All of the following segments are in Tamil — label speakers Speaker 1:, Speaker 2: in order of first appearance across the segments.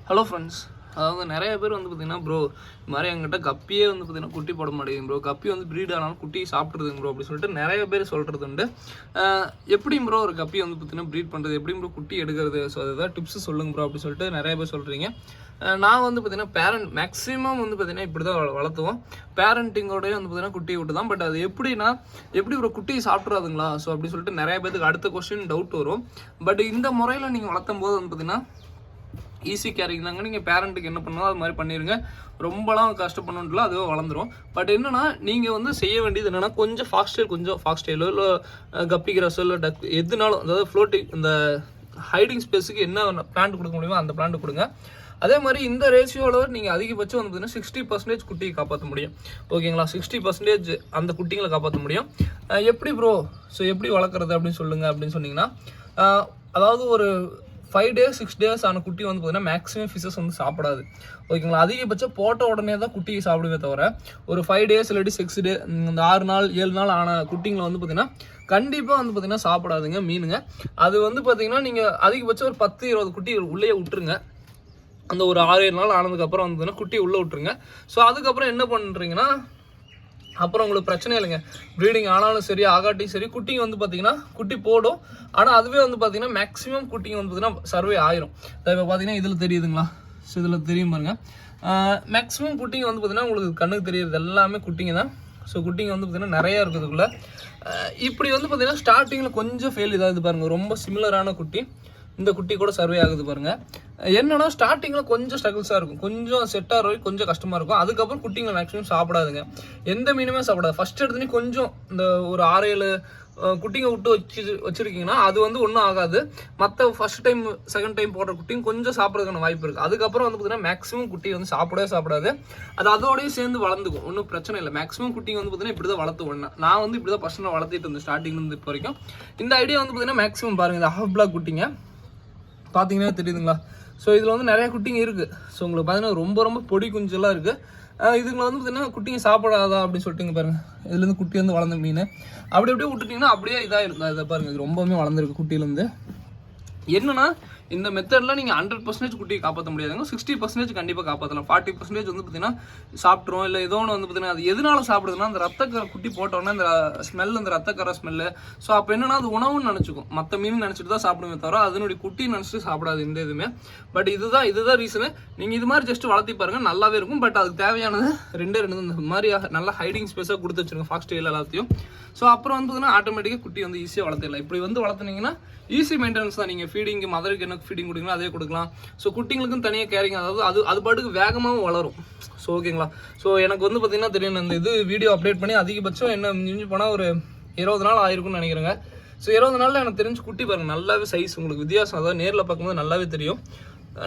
Speaker 1: ஹலோ ஃப்ரெண்ட்ஸ், அதாவது நிறைய பேர் வந்து பார்த்தீங்கன்னா ப்ரோ இது மாதிரி எங்கிட்ட கப்பியே வந்து பார்த்தீங்கன்னா குட்டி போட மாட்டேங்குது ப்ரோ, கப்பி வந்து ப்ரீட் ஆனாலும் குட்டி சாப்பிட்றதுங்க ப்ரோ அப்படின்னு சொல்லிட்டு நிறைய பேர் சொல்கிறது உண்டு. எப்படி ப்ரோ ஒரு கப்பி வந்து பார்த்தீங்கன்னா ப்ரீட் பண்ணுறது, எப்படி ப்ரோ குட்டி எடுக்கிறது, ஸோ அதுதான் டிப்ஸ் சொல்லுங்க ப்ரோ அப்படின்னு சொல்லிட்டு நிறைய பேர் சொல்கிறீங்க. நான் வந்து பார்த்தீங்கன்னா பேரண்ட் மேக்ஸிமம் வந்து பார்த்தீங்கன்னா இப்படி தான் வளர்த்துவோம். பேரண்டிங்கோடய வந்து பார்த்தீங்கன்னா குட்டியை விட்டு தான். பட் அது எப்படின்னா எப்படி ஒரு குட்டியை சாப்பிட்றாதுங்களா ஸோ அப்படி சொல்லிட்டு நிறைய பேருக்கு அடுத்த கொஸ்டின் டவுட் வரும். பட் இந்த முறையில் நீங்கள் வளர்த்தும் போது வந்து பார்த்தீங்கன்னா ஈஸி கேரிங் தாங்க. நீங்கள் பேரண்ட்டுக்கு என்ன பண்ணாலும் அது மாதிரி பண்ணிடுங்க. ரொம்பலாம் கஷ்டப்படணும்ல, அதுவே வளர்ந்துடும். பட் என்னன்னா நீங்கள் வந்து செய்ய வேண்டியது என்னென்னா கொஞ்சம் ஃபாக்ஸ்டைலோ இல்லை கப்பி கிராஸோ இல்லை டக் எதுனாலும், அதாவது ஃப்ளோட்டிங் இந்த ஹைடிங் ஸ்பேஸுக்கு என்ன பிளான்ட் கொடுக்க முடியுமோ அந்த பிளான்ட் கொடுங்க. அதே மாதிரி இந்த ரேஷியோவில் நீங்கள் அதிகபட்சம் வந்து பார்த்தீங்கன்னா 60% குட்டியை காப்பாற்ற முடியும். ஓகேங்களா, 60% அந்த குட்டிங்களை காப்பாற்ற முடியும். எப்படி ப்ரோ ஸோ எப்படி வளர்க்குறது அப்படின்னு சொல்லுங்கள் அப்படின்னு சொன்னீங்கன்னா, அதாவது ஒரு 5 days 6 days ஆன குட்டி வந்து பார்த்தீங்கன்னா மேக்ஸிமம் ஃபிஷஸ் வந்து சாப்பிடாது. ஓகேங்களா, அதிகபட்சம் போட்ட உடனே தான் குட்டியை சாப்பிடுவே தவிர ஒரு 5 days இல்லாட்டி 6 days இந்த 6 நாள் 7 நாள் ஆன குட்டிங்களை வந்து பார்த்தீங்கன்னா கண்டிப்பாக வந்து பார்த்தீங்கன்னா சாப்பிடாதுங்க மீனுங்க. அது வந்து பார்த்தீங்கன்னா நீங்கள் அதிகபட்சம் ஒரு 10-20 குட்டி உள்ளே விட்டுருங்க. அந்த ஒரு 6-7 நாள் ஆனதுக்கப்புறம் வந்து பார்த்தீங்கன்னா குட்டி உள்ளே விட்டுருங்க. ஸோ அதுக்கப்புறம் என்ன பண்ணுறீங்கன்னா, அப்புறம் உங்களுக்கு பிரச்சனை இல்லைங்க. ப்ரீடிங் ஆனாலும் சரி ஆகாட்டியும் சரி குட்டிங்க வந்து பார்த்தீங்கன்னா குட்டி போடும். ஆனால் அதுவே வந்து பார்த்தீங்கன்னா மேக்ஸிமம் குட்டிங்க வந்து பார்த்தீங்கன்னா சர்வே ஆயிரும். இப்போ பார்த்தீங்கன்னா இதில் தெரியுதுங்களா, ஸோ இதில் தெரியும் பாருங்க. மேக்ஸிமம் குட்டிங்க வந்து பார்த்தீங்கன்னா உங்களுக்கு கண்ணுக்கு தெரியுது எல்லாமே குட்டிங்க தான். ஸோ குட்டிங்க வந்து பார்த்தீங்கன்னா நிறையா இருக்குதுக்குள்ள. இப்படி வந்து பார்த்தீங்கன்னா ஸ்டார்டிங்கில் கொஞ்சம் ஃபெயில் இதாகுது பாருங்கள். ரொம்ப சிமிலரான குட்டி இந்த குட்டி கூட சர்வே ஆகுது பாருங்கள். என்னன்னா ஸ்டார்டிங்கில் கொஞ்சம் ஸ்ட்ரகிள்ஸாக இருக்கும், கொஞ்சம் செட் ஆகிற வரைக்கும் கொஞ்சம் கஷ்டமாக இருக்கும். அதுக்கப்புறம் குட்டிங்களை மேக்ஸிமம் சாப்பிடாதுங்க, எந்த மீனுமே சாப்பிடாது. ஃபஸ்ட் எடுத்துனே கொஞ்சம் இந்த ஒரு 6-7 குட்டிங்க விட்டு வச்சுருக்கீங்கன்னா அது வந்து ஒன்றும் ஆகாது. மற்ற ஃபஸ்ட் டைம் செகண்ட் டைம் போடுற குட்டிங்க கொஞ்சம் சாப்பிட்றதுக்கான வாய்ப்பு இருக்குது. அதுக்கப்புறம் வந்து பார்த்தீங்கன்னா மேக்ஸிமம் குட்டி வந்து சாப்பிடாது. அது அதோடய சேர்ந்து வளர்ந்துக்கும், ஒன்றும் பிரச்சனை இல்லை. மேக்ஸிமம் குட்டிங்க வந்து பார்த்தீங்கன்னா இப்படி தான் வளர்த்து நான் வந்து இப்படி தான் பர்சனலாக வளர்த்திட்டு இருந்தேன் ஸ்டார்டிங்லேருந்து இப்போ வரைக்கும். இந்த ஐடியா வந்து பார்த்தீங்கன்னா மேக்ஸிமம் பாருங்கள், இந்த ஹாஃப் பிளாக் குட்டிங்க பார்த்தீங்கன்னா தெரியுதுங்களா. ஸோ இதில் வந்து நிறையா குட்டிங்க இருக்குது. ஸோ உங்களுக்கு பார்த்தீங்கன்னா ரொம்ப ரொம்ப பொடி குஞ்செல்லாம் இருக்குது. இதுங்களை வந்து பார்த்தீங்கன்னா குட்டிங்க சாப்பிடாதா அப்படின்னு சொல்லிட்டுங்க பாருங்கள். இதுலேருந்து குட்டி வந்து வளர்ந்த மீன் அப்படி அப்படியே விட்டுட்டிங்கன்னா அப்படியே இதாக இருந்தால் இதை பாருங்கள், இது ரொம்பவுமே வளர்ந்துருக்கு குட்டியிலேருந்து. என்னன்னா இந்த மெத்தடில் நீங்கள் 100% குட்டியை காப்பாற்ற முடியாதுங்க. 60% கண்டிப்பாக காப்பாற்றலாம். 40% வந்து பார்த்தீங்கன்னா சாப்பிட்றோம். இல்லை ஏதோ ஒன்று வந்து பார்த்தீங்கன்னா அது எதனால சாப்பிடுதுன்னா அந்த ரத்தக்கரை குட்டி போட்டோன்னா இந்த ஸ்மெல், அந்த ரத்தக்கரை ஸ்மெல்லு. ஸோ அப்போ என்னன்னா அது உணவுன்னு நினச்சிக்கும், மற்ற மீன் நினச்சிட்டு தான் சாப்பிடுமே தவிர அதனுடைய குட்டி நினச்சிட்டு சாப்பிடாது இந்த இதுவுமே. பட் இதுதான் ரீசனு. நீங்கள் இது மாதிரி ஜஸ்ட் வளர்த்தி பாருங்கள், நல்லாவே இருக்கும். பட் அதுக்கு தேவையானது ரெண்டு இந்த மாதிரி நல்லா ஹைடிங் ஸ்பேஸாக கொடுத்து வச்சுருங்க ஃபாக்ஸ்டைல் எல்லாத்தையும். ஸோ அப்புறம் வந்து பார்த்தீங்கன்னா ஆட்டோமேட்டிக்காக குட்டி வந்து ஈஸியாக வளர்த்திடலாம். இப்படி வந்து வளர்த்துனீங்கன்னா ஈஸி மெயின்டெனன்ஸ் தான். நீங்கள் ஃபீடிங் மதருக்கு என்ன ஃபீடிங் கொடுங்களோ அதே கொடுக்கலாம். ஸோ குட்டிங்களுக்கும் தனியாக கேரிங், அதாவது அது பாட்டுக்கு வேகமாகவும் வளரும். ஸோ ஓகேங்களா. ஸோ எனக்கு வந்து பார்த்தீங்கன்னா தெரியும், இந்த இது வீடியோ அப்டேட் பண்ணி அதிகபட்சம் என்ன முடிஞ்சு போனால் ஒரு 20 நாள் ஆயிருக்கும்னு நினைக்கிறேங்க. ஸோ 20 நாளில் எனக்கு தெரிஞ்சு குட்டி பாருங்கள் நல்லாவே சைஸ் உங்களுக்கு வித்தியாசம், அதாவது நேரில் பார்க்கும்போது நல்லாவே தெரியும்.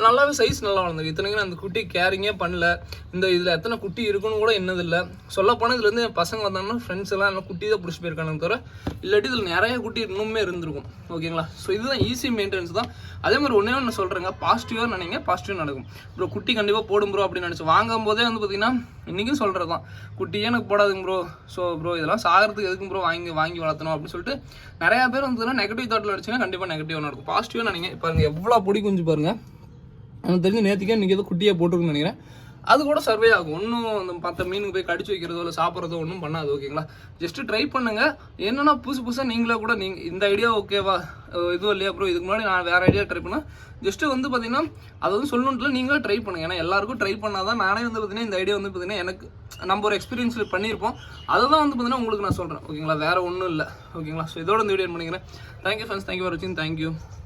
Speaker 1: நல்லாவே சைஸ் நல்லா வளர்ந்துருக்கு. இத்தனைக்கும் அந்த குட்டி கேரிங்கே பண்ணல. இந்த இதில் எத்தனை குட்டி இருக்குன்னு கூட என்னதில்லை. சொல்லப்போனால் இதுலேருந்து என் பசங்க வந்தாங்கன்னா ஃப்ரெண்ட்ஸ் எல்லாம் என்ன குட்டி தான் பிடிச்சி போயிருக்காங்க தவிர இல்லாட்டி இதில் நிறைய குட்டி இன்னுமே இருந்திருக்கும். ஓகேங்களா. ஸோ இதுதான் ஈஸி மெயின்டெனன்ஸ் தான். அதே மாதிரி ஒன்றே ஒன்று சொல்கிறேங்க, பாசிட்டிவாக நினைங்க, பாசிட்டிவாக நடக்கும். ப்ரோ குட்டி கண்டிப்பாக போடும் ப்ரோ அப்படின்னு நினச்சி வாங்கும் போதே வந்து பார்த்தீங்கன்னா இன்றைக்கும் சொல்கிறது தான், குட்டியே எனக்கு போடாதுங்க ப்ரோ. ஸோ ப்ரோ இதெல்லாம் சாகிறதுக்கு எதுக்கும் ப்ரோ வாங்கி வளர்த்தணும் அப்படின்னு சொல்லிட்டு நிறையா பேர் வந்து நெகட்டிவ் தாட்டில் அடிச்சுன்னா கண்டிப்பாக நெகட்டிவாக நடக்கும். பாசிட்டிவாக நினைங்க. பாருங்கள் எவ்வளோ பொடி குஞ்சு பாருங்கள். எனக்கு தெரிஞ்சு நேற்றுக்கே இன்றைக்கி ஏதோ குட்டியாக போட்டிருக்குன்னு நினைக்கிறேன். அது கூட சர்வே ஆகும். ஒன்றும் அந்த மற்ற மீனுக்கு போய் கடிச்சு வைக்கிறதோ இல்லை சாப்பிட்றதோ ஒன்றும் பண்ணாது. ஓகேங்களா. ஜஸ்ட்டு ட்ரை பண்ணுங்கள். என்னென்னா புதுசாக நீங்களே கூட நீங்கள் இந்த ஐடியா ஓகேவா இதுவும் இல்லையா ப்ரோ, இதுக்கு முன்னாடி நான் வேறு ஐடியா ட்ரை பண்ணேன். ஜஸ்ட்டு வந்து பார்த்தீங்கன்னா அது வந்து சொல்லணுன்ட்டு நீங்களே ட்ரை பண்ணுங்கள். ஏன்னா எல்லாருக்கும் ட்ரை பண்ணால் தான் நானே வந்து பார்த்தீங்கன்னா இந்த ஐடியா வந்து பார்த்தீங்கன்னா எனக்கு நம்ம ஒரு எக்ஸ்பீரியன்ஸில் பண்ணியிருப்போம். அதை தான் வந்து பார்த்தீங்கன்னா உங்களுக்கு நான் சொல்கிறேன். ஓகேங்களா, வேறு ஒன்றும் இல்லை. ஓகேங்களா. ஸோ இதோட இந்த வீடியோ பண்ணிக்கிறேன். தேங்க்யூ ஃப்ரெண்ட்ஸ், தேங்க்யூ ஃபார் வாட்சிங், தேங்க்யூ.